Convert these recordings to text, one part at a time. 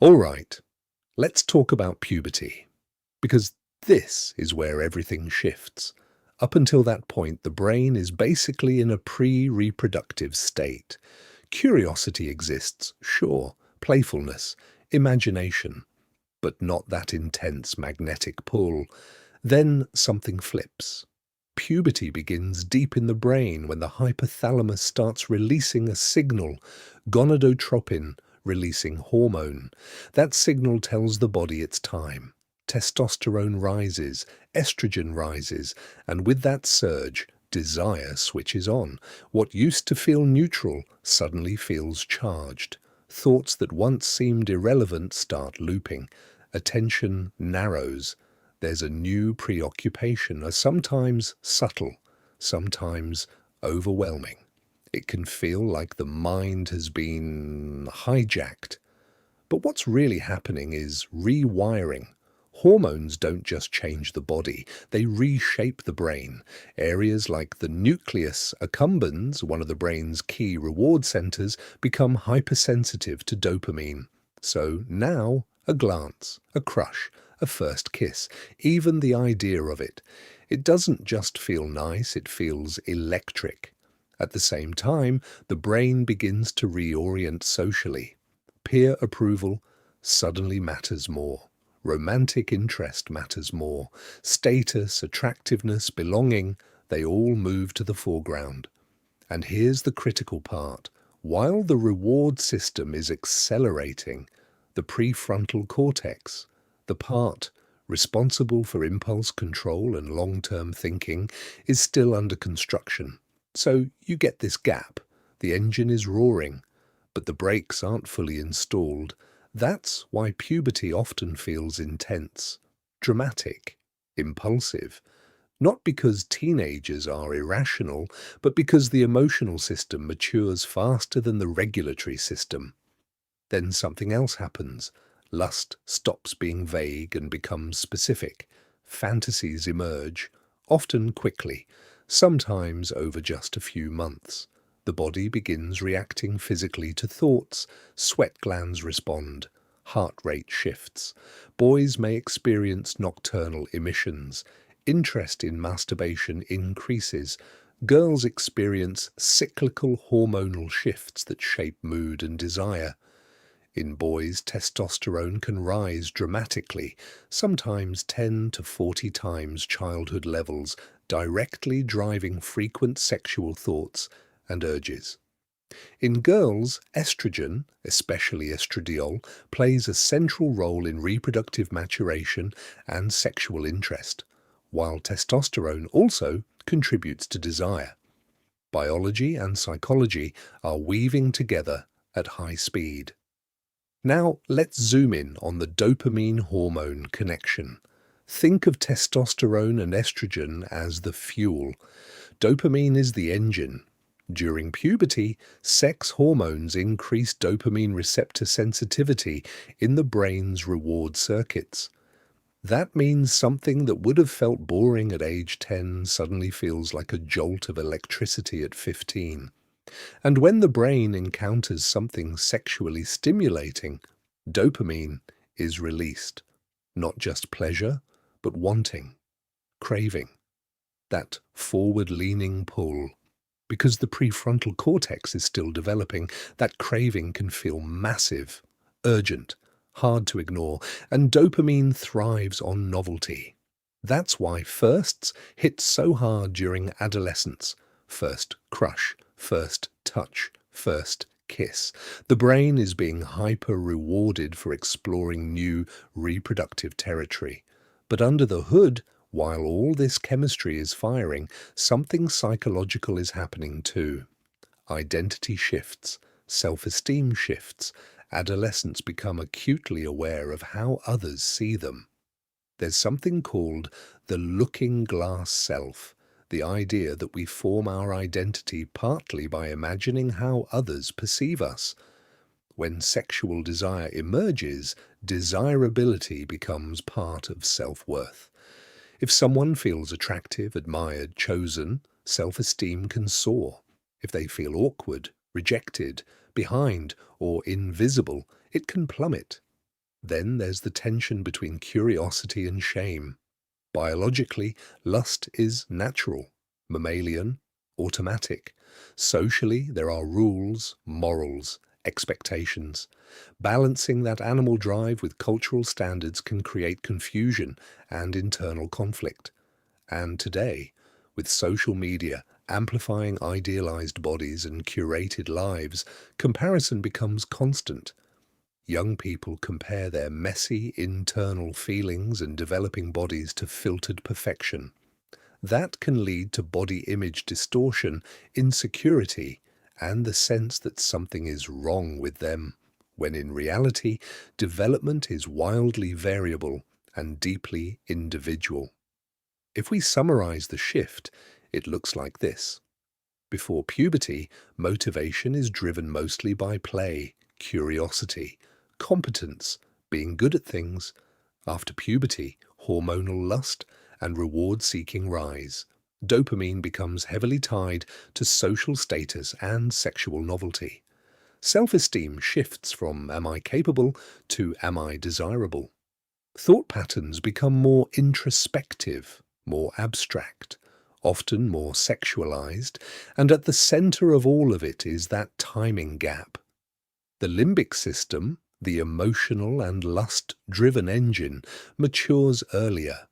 All right, let's talk about puberty, because this is where everything shifts. Up until that point, the brain is basically in a pre-reproductive state. Curiosity exists, sure, playfulness, imagination, but not that intense magnetic pull. Then something flips. Puberty begins deep in the brain when the hypothalamus starts releasing a signal, gonadotropin, releasing hormone. That signal tells the body it's time. Testosterone rises, estrogen rises, and with that surge, desire switches on. What used to feel neutral suddenly feels charged. Thoughts that once seemed irrelevant start looping. Attention narrows. There's a new preoccupation, a sometimes subtle, sometimes overwhelming. It can feel like the mind has been hijacked. But what's really happening is rewiring. Hormones don't just change the body, they reshape the brain. Areas like the nucleus accumbens, one of the brain's key reward centers, become hypersensitive to dopamine. So now, a glance, a crush, a first kiss, even the idea of it. It doesn't just feel nice, it feels electric. At the same time, the brain begins to reorient socially. Peer approval suddenly matters more. Romantic interest matters more. Status, attractiveness, belonging, they all move to the foreground. And here's the critical part. While the reward system is accelerating, the prefrontal cortex, the part responsible for impulse control and long-term thinking, is still under construction. So you get this gap. The engine is roaring, but the brakes aren't fully installed. That's why puberty often feels intense, dramatic, impulsive. Not because teenagers are irrational, but because the emotional system matures faster than the regulatory system. Then something else happens. Lust stops being vague and becomes specific. Fantasies emerge, often quickly, sometimes over just a few months. The body begins reacting physically to thoughts, sweat glands respond, heart rate shifts. Boys may experience nocturnal emissions. Interest in masturbation increases. Girls experience cyclical hormonal shifts that shape mood and desire. In boys, testosterone can rise dramatically, sometimes 10 to 40 times childhood levels, directly driving frequent sexual thoughts and urges. In girls, estrogen, especially estradiol, plays a central role in reproductive maturation and sexual interest, while testosterone also contributes to desire. Biology and psychology are weaving together at high speed. Now let's zoom in on the dopamine hormone connection. Think of testosterone and estrogen as the fuel. Dopamine is the engine. During puberty, sex hormones increase dopamine receptor sensitivity in the brain's reward circuits. That means something that would have felt boring at age 10 suddenly feels like a jolt of electricity at 15. And when the brain encounters something sexually stimulating, dopamine is released. Not just pleasure, but wanting, craving, that forward-leaning pull. Because the prefrontal cortex is still developing, that craving can feel massive, urgent, hard to ignore, and dopamine thrives on novelty. That's why firsts hit so hard during adolescence. First crush, first touch, first kiss. The brain is being hyper-rewarded for exploring new reproductive territory. But under the hood, while all this chemistry is firing, something psychological is happening too. Identity shifts, self-esteem shifts, adolescents become acutely aware of how others see them. There's something called the looking glass self, the idea that we form our identity partly by imagining how others perceive us. When sexual desire emerges, desirability becomes part of self-worth. If someone feels attractive, admired, chosen, self-esteem can soar. If they feel awkward, rejected, behind, or invisible, it can plummet. Then there's the tension between curiosity and shame. Biologically, lust is natural, mammalian, automatic. Socially, there are rules, morals, expectations. Balancing that animal drive with cultural standards can create confusion and internal conflict. And today, with social media amplifying idealized bodies and curated lives, comparison becomes constant. Young people compare their messy internal feelings and developing bodies to filtered perfection. That can lead to body image distortion, insecurity, and the sense that something is wrong with them, when in reality, development is wildly variable and deeply individual. If we summarize the shift, it looks like this. Before puberty, motivation is driven mostly by play, curiosity, competence, being good at things. After puberty, hormonal lust and reward-seeking rise. Dopamine becomes heavily tied to social status and sexual novelty. Self-esteem shifts from am I capable to am I desirable. Thought patterns become more introspective, more abstract, often more sexualized, and at the center of all of it is that timing gap. The limbic system, the emotional and lust-driven engine, matures earlier.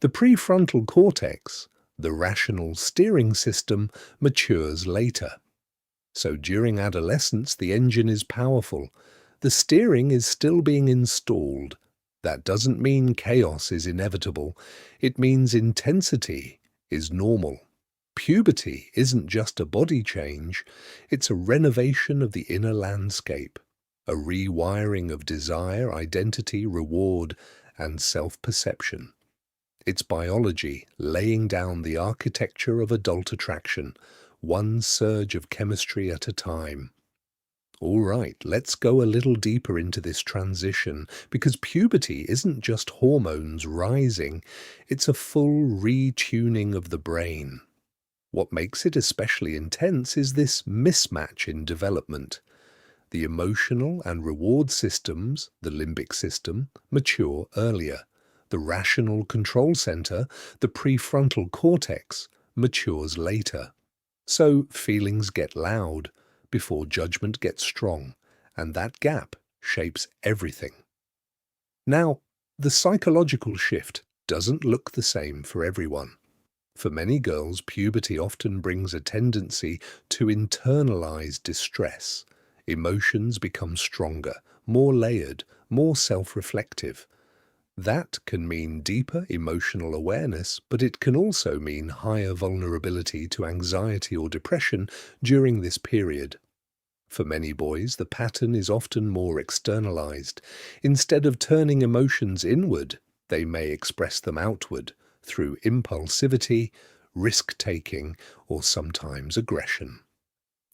The prefrontal cortex, the rational steering system, matures later. So during adolescence, the engine is powerful. The steering is still being installed. That doesn't mean chaos is inevitable. It means intensity is normal. Puberty isn't just a body change, it's a renovation of the inner landscape, a rewiring of desire, identity, reward, and self-perception. It's biology laying down the architecture of adult attraction, one surge of chemistry at a time. All right, let's go a little deeper into this transition, because puberty isn't just hormones rising, it's a full retuning of the brain. What makes it especially intense is this mismatch in development. The emotional and reward systems, the limbic system, mature earlier. The rational control center, the prefrontal cortex, matures later. So feelings get loud before judgment gets strong, and that gap shapes everything. Now, the psychological shift doesn't look the same for everyone. For many girls, puberty often brings a tendency to internalize distress. Emotions become stronger, more layered, more self-reflective. That can mean deeper emotional awareness, but it can also mean higher vulnerability to anxiety or depression during this period. For many boys, the pattern is often more externalized. Instead of turning emotions inward, they may express them outward through impulsivity, risk-taking, or sometimes aggression.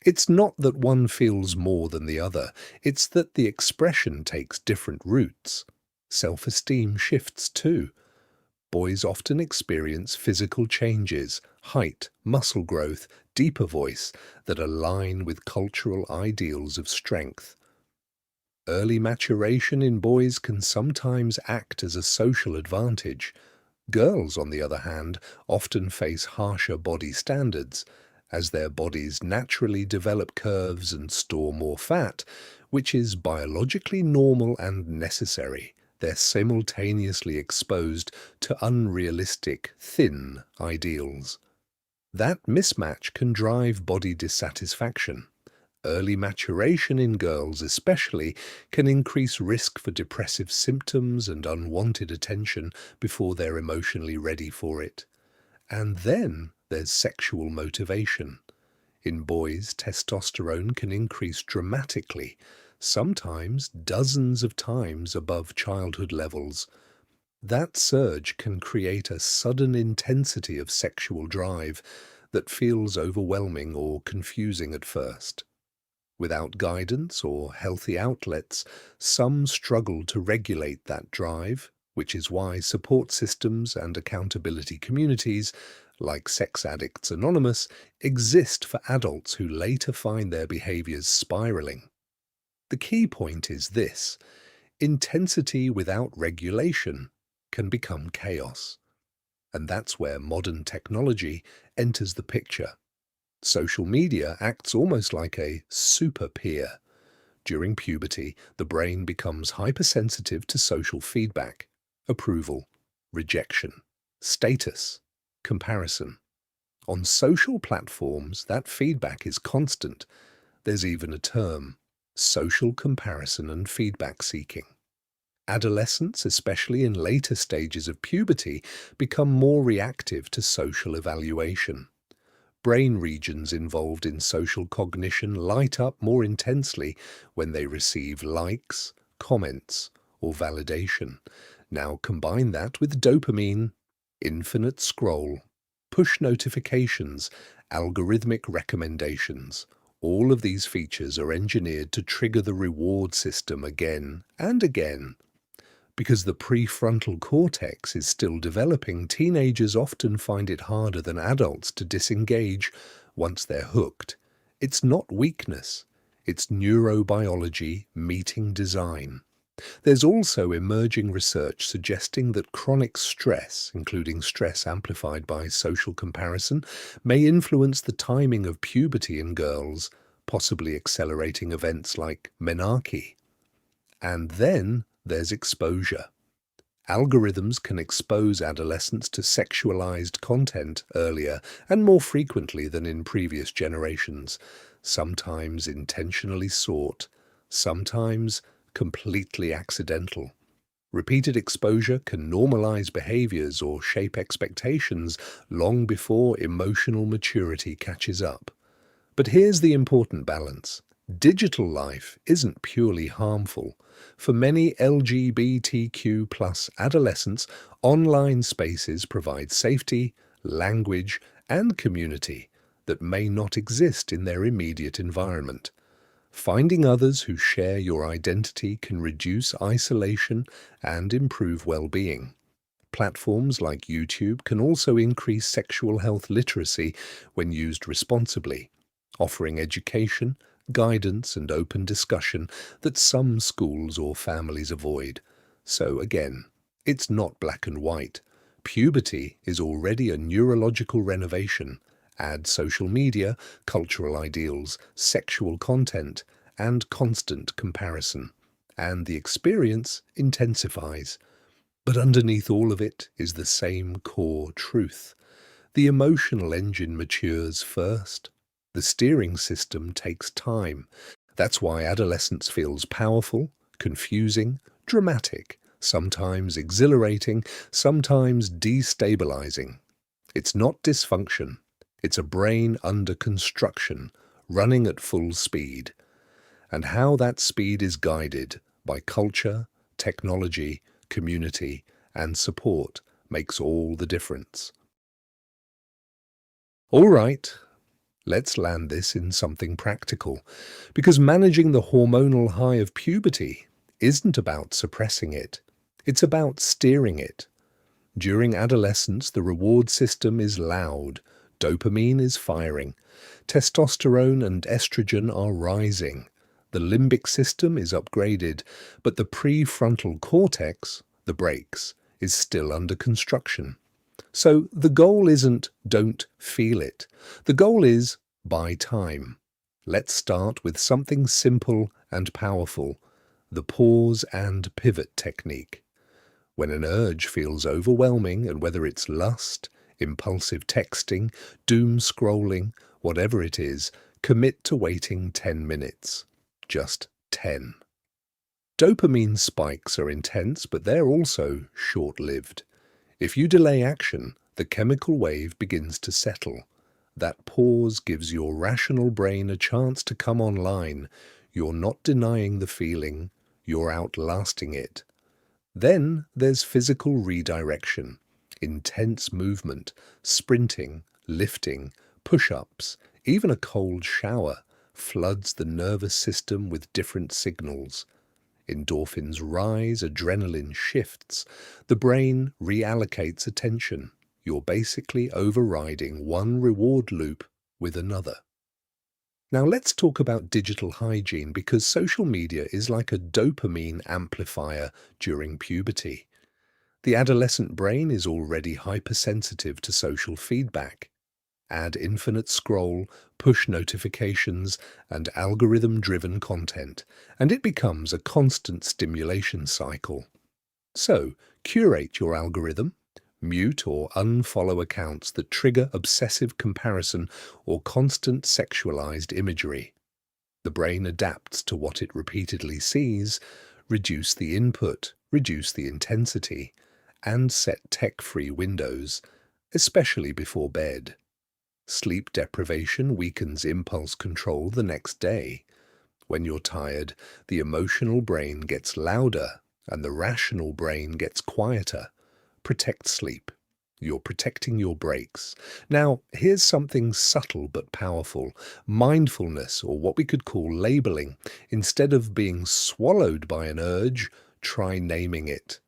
It's not that one feels more than the other, it's that the expression takes different routes. Self-esteem shifts too. Boys often experience physical changes, height, muscle growth, deeper voice, that align with cultural ideals of strength. Early maturation in boys can sometimes act as a social advantage. Girls, on the other hand, often face harsher body standards, as their bodies naturally develop curves and store more fat, which is biologically normal and necessary. They're simultaneously exposed to unrealistic, thin ideals. That mismatch can drive body dissatisfaction. Early maturation in girls especially can increase risk for depressive symptoms and unwanted attention before they're emotionally ready for it. And then there's sexual motivation. In boys, testosterone can increase dramatically, sometimes dozens of times above childhood levels. That surge can create a sudden intensity of sexual drive that feels overwhelming or confusing at first. Without guidance or healthy outlets, some struggle to regulate that drive, which is why support systems and accountability communities, like Sex Addicts Anonymous, exist for adults who later find their behaviors spiraling. The key point is this: Intensity without regulation can become chaos. And that's where modern technology enters the picture. Social media acts almost like a super peer. During puberty, the brain becomes hypersensitive to social feedback, approval, rejection, status, comparison. On social platforms, that feedback is constant. There's even a term, social comparison and feedback seeking. Adolescents, especially in later stages of puberty, become more reactive to social evaluation. Brain regions involved in social cognition light up more intensely when they receive likes, comments, or validation. Now combine that with dopamine, infinite scroll, push notifications, algorithmic recommendations. All of these features are engineered to trigger the reward system again and again. Because the prefrontal cortex is still developing, teenagers often find it harder than adults to disengage once they're hooked. It's not weakness, it's neurobiology meeting design. There's also emerging research suggesting that chronic stress, including stress amplified by social comparison, may influence the timing of puberty in girls, possibly accelerating events like menarche. And then there's exposure. Algorithms can expose adolescents to sexualized content earlier and more frequently than in previous generations, sometimes intentionally sought, sometimes completely accidental. Repeated exposure can normalize behaviors or shape expectations long before emotional maturity catches up. But here's the important balance. Digital life isn't purely harmful. For many LGBTQ+ adolescents, online spaces provide safety, language, and community that may not exist in their immediate environment. Finding others who share your identity can reduce isolation and improve well-being. Platforms like YouTube can also increase sexual health literacy when used responsibly, offering education, guidance, and open discussion that some schools or families avoid. So again, it's not black and white. Puberty is already a neurological renovation. Add social media, cultural ideals, sexual content, and constant comparison, and the experience intensifies. But underneath all of it is the same core truth. The emotional engine matures first. The steering system takes time. That's why adolescence feels powerful, confusing, dramatic, sometimes exhilarating, sometimes destabilizing. It's not dysfunction. It's a brain under construction, running at full speed. And how that speed is guided by culture, technology, community, and support makes all the difference. All right. Let's land this in something practical, because managing the hormonal high of puberty isn't about suppressing it. It's about steering it. During adolescence, the reward system is loud, dopamine is firing, testosterone and estrogen are rising, the limbic system is upgraded, but the prefrontal cortex, the brakes, is still under construction. So the goal isn't don't feel it. The goal is buy time. Let's start with something simple and powerful, the pause and pivot technique. When an urge feels overwhelming, and whether it's lust, impulsive texting, doom scrolling, whatever it is, commit to waiting 10 minutes. Just 10. Dopamine spikes are intense, but they're also short-lived. If you delay action, the chemical wave begins to settle. That pause gives your rational brain a chance to come online. You're not denying the feeling, you're outlasting it. Then there's physical redirection, intense movement, sprinting, lifting, push-ups, even a cold shower floods the nervous system with different signals. Endorphins rise, adrenaline shifts, the brain reallocates attention. You're basically overriding one reward loop with another. Now let's talk about digital hygiene because social media is like a dopamine amplifier during puberty. The adolescent brain is already hypersensitive to social feedback. Add infinite scroll, push notifications, and algorithm-driven content, and it becomes a constant stimulation cycle. So, curate your algorithm, mute or unfollow accounts that trigger obsessive comparison or constant sexualized imagery. The brain adapts to what it repeatedly sees, reduce the input, reduce the intensity, and set tech-free windows, especially before bed. Sleep deprivation weakens impulse control the next day. When you're tired, the emotional brain gets louder and the rational brain gets quieter. Protect sleep. You're protecting your brakes. Now, here's something subtle but powerful. Mindfulness, or what we could call labeling. Instead of being swallowed by an urge, try naming it.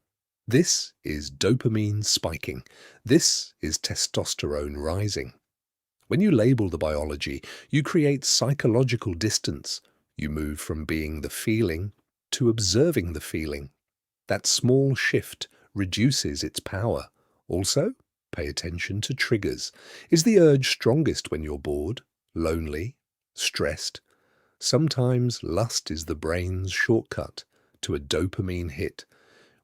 This is dopamine spiking. This is testosterone rising. When you label the biology, you create psychological distance. You move from being the feeling to observing the feeling. That small shift reduces its power. Also, pay attention to triggers. Is the urge strongest when you're bored, lonely, stressed? Sometimes lust is the brain's shortcut to a dopamine hit,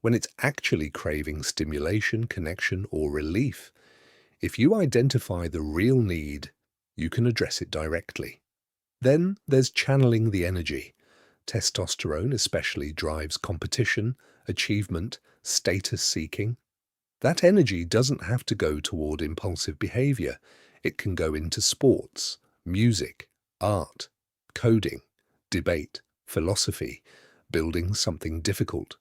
when it's actually craving stimulation, connection, or relief. If you identify the real need, you can address it directly. Then there's channeling the energy. Testosterone especially drives competition, achievement, status seeking. That energy doesn't have to go toward impulsive behavior. It can go into sports, music, art, coding, debate, philosophy, building something difficult.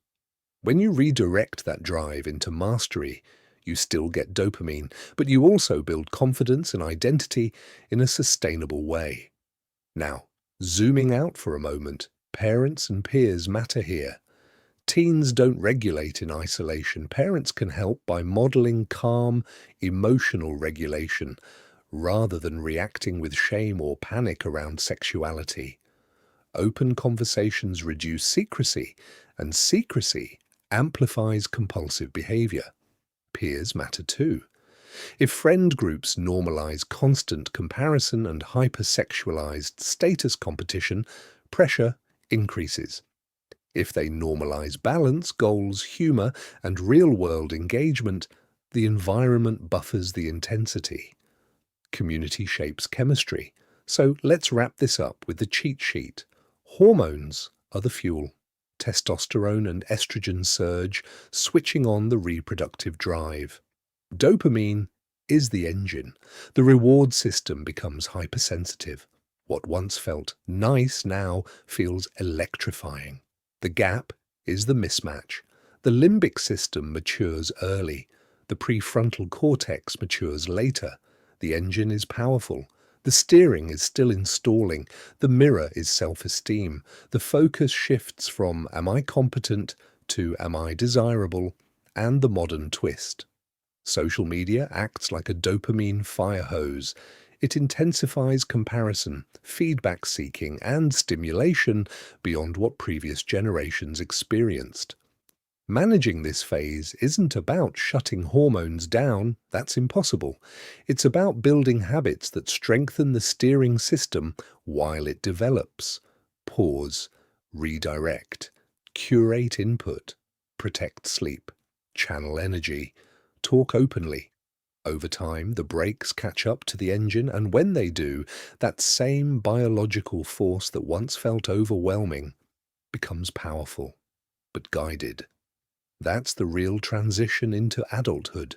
When you redirect that drive into mastery, you still get dopamine, but you also build confidence and identity in a sustainable way. Now, zooming out for a moment, parents and peers matter here. Teens don't regulate in isolation. Parents can help by modeling calm, emotional regulation rather than reacting with shame or panic around sexuality. Open conversations reduce secrecy, and secrecy amplifies compulsive behavior. Peers matter too. If friend groups normalize constant comparison and hypersexualized status competition, pressure increases. If they normalize balance, goals, humor, and real-world engagement, the environment buffers the intensity. Community shapes chemistry. So let's wrap this up with the cheat sheet. Hormones are the fuel. Testosterone and estrogen surge, switching on the reproductive drive. Dopamine is the engine. The reward system becomes hypersensitive. What once felt nice now feels electrifying. The gap is the mismatch. The limbic system matures early. The prefrontal cortex matures later. The engine is powerful. The steering is still installing. The mirror is self-esteem. The focus shifts from am I competent to am I desirable, and the modern twist. Social media acts like a dopamine fire hose. It intensifies comparison, feedback seeking, and stimulation beyond what previous generations experienced. Managing this phase isn't about shutting hormones down, that's impossible. It's about building habits that strengthen the steering system while it develops. Pause, redirect, curate input, protect sleep, channel energy, talk openly. Over time, the brakes catch up to the engine, and when they do, that same biological force that once felt overwhelming becomes powerful, but guided. That's the real transition into adulthood.